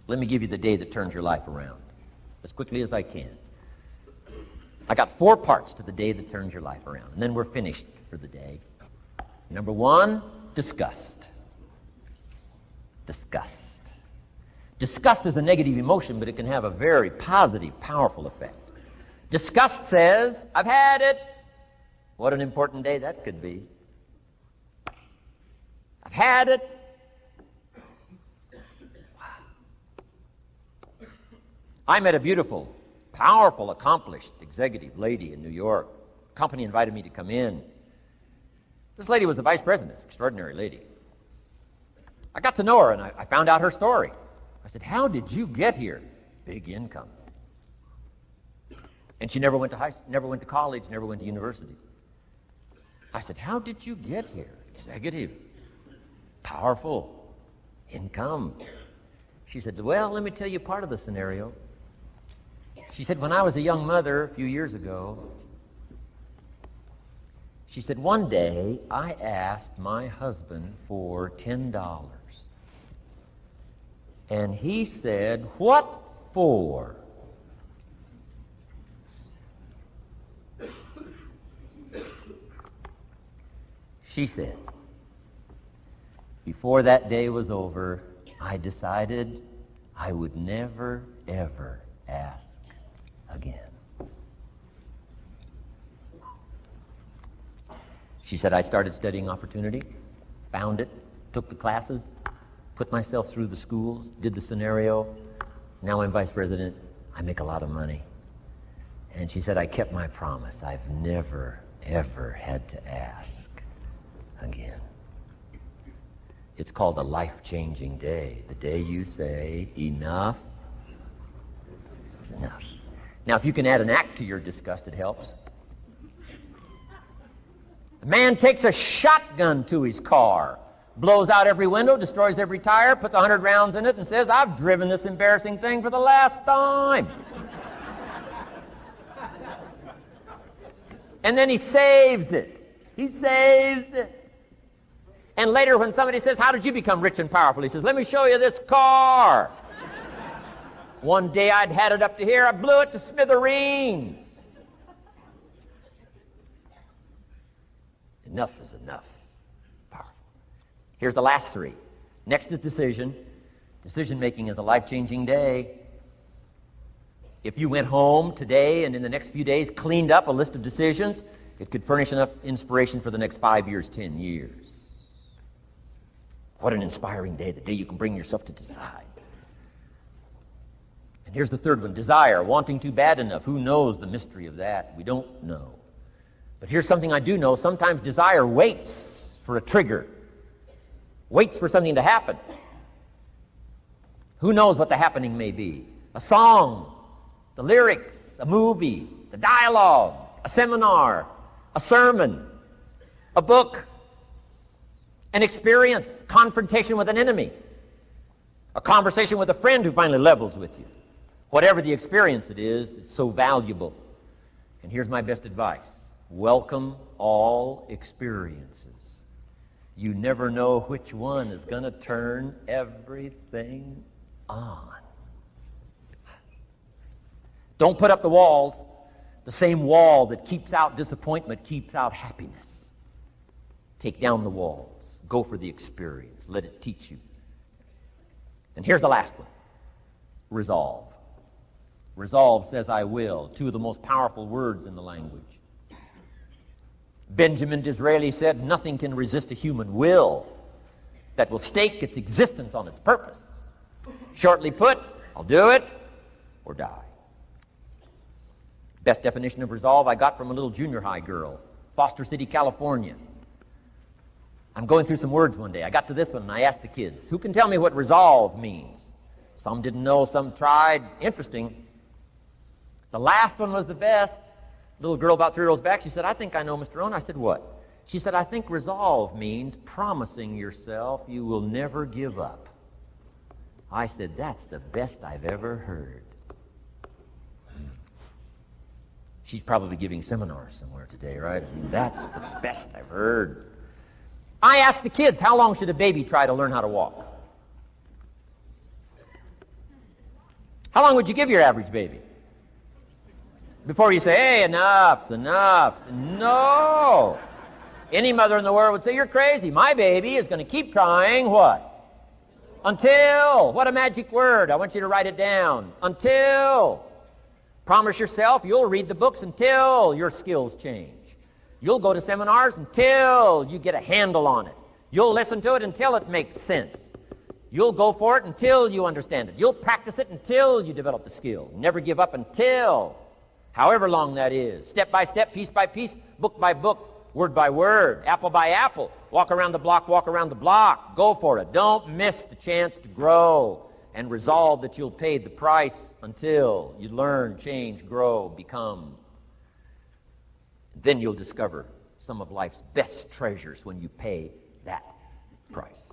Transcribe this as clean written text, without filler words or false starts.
Let me give you the day that turns your life around as quickly as I can. I got 4 parts to the day that turns your life around, and then we're finished for the day. Number 1, disgust. Disgust. Disgust is a negative emotion, but it can have a very positive, powerful effect. Disgust says, I've had it. What an important day that could be. I've had it. Wow. I met a beautiful, powerful, accomplished executive lady in New York. The company invited me to come in. This lady was the vice president, extraordinary lady. I got to know her, and I found out her story. I said, how did you get here? Big income. And she never went to college, never went to university. I said, how did you get here? Executive, powerful, income. She said, well, let me tell you part of the scenario. She said, when I was a young mother a few years ago, she said, one day I asked my husband for $10. And he said, what for? She said, before that day was over, I decided I would never, ever ask again. She said, I started studying opportunity, found it, took the classes, put myself through the schools, did the scenario. Now I'm vice president. I make a lot of money. And she said, I kept my promise. I've never, ever had to ask again. It's called a life-changing day. The day you say, enough is enough. Now, if you can add an act to your disgust, it helps. A man takes a shotgun to his car, blows out every window, destroys every tire, puts 100 rounds in it, and says, I've driven this embarrassing thing for the last time. And then he saves it. He saves it. And later when somebody says, how did you become rich and powerful? He says, let me show you this car. One day I'd had it up to here, I blew it to smithereens. Enough is enough. Powerful. Here's the last 3. Next is decision. Decision-making is a life-changing day. If you went home today and in the next few days cleaned up a list of decisions, it could furnish enough inspiration for the next 5 years, 10 years. What an inspiring day, the day you can bring yourself to decide. And here's the 3rd one, desire, wanting too bad enough. Who knows the mystery of that? We don't know. But here's something I do know. Sometimes desire waits for a trigger, waits for something to happen. Who knows what the happening may be? A song, the lyrics, a movie, the dialogue, a seminar, a sermon, a book, an experience, confrontation with an enemy, a conversation with a friend who finally levels with you. Whatever the experience it is, it's so valuable. And here's my best advice. Welcome all experiences. You never know which one is going to turn everything on. Don't put up the walls. The same wall that keeps out disappointment keeps out happiness. Take down the walls. Go for the experience. Let it teach you. And here's the last one. Resolve. Resolve says I will. 2 of the most powerful words in the language. Benjamin Disraeli said, nothing can resist a human will that will stake its existence on its purpose. Shortly put, I'll do it or die. Best definition of resolve I got from a little junior high girl, Foster City, California. I'm going through some words one day. I got to this one and I asked the kids, who can tell me what resolve means? Some didn't know, some tried. Interesting. The last one was the best. Little girl about 3 rows back, she said, I think I know, Mr. Rohn. I said, what? She said, I think resolve means promising yourself you will never give up. I said, that's the best I've ever heard. She's probably giving seminars somewhere today, right? I mean, that's the best I've heard. I asked the kids, how long should a baby try to learn how to walk? How long would you give your average baby? Before you say, hey, enough's enough. No. Any mother in the world would say, you're crazy. My baby is going to keep trying what? Until. What a magic word. I want you to write it down. Until. Promise yourself you'll read the books until your skills change. You'll go to seminars until you get a handle on it. You'll listen to it until it makes sense. You'll go for it until you understand it. You'll practice it until you develop the skill. Never give up until, however long that is. Step by step, piece by piece, book by book, word by word, apple by apple. Walk around the block, walk around the block. Go for it. Don't miss the chance to grow, and resolve that you'll pay the price until you learn, change, grow, become. Then you'll discover some of life's best treasures when you pay that price.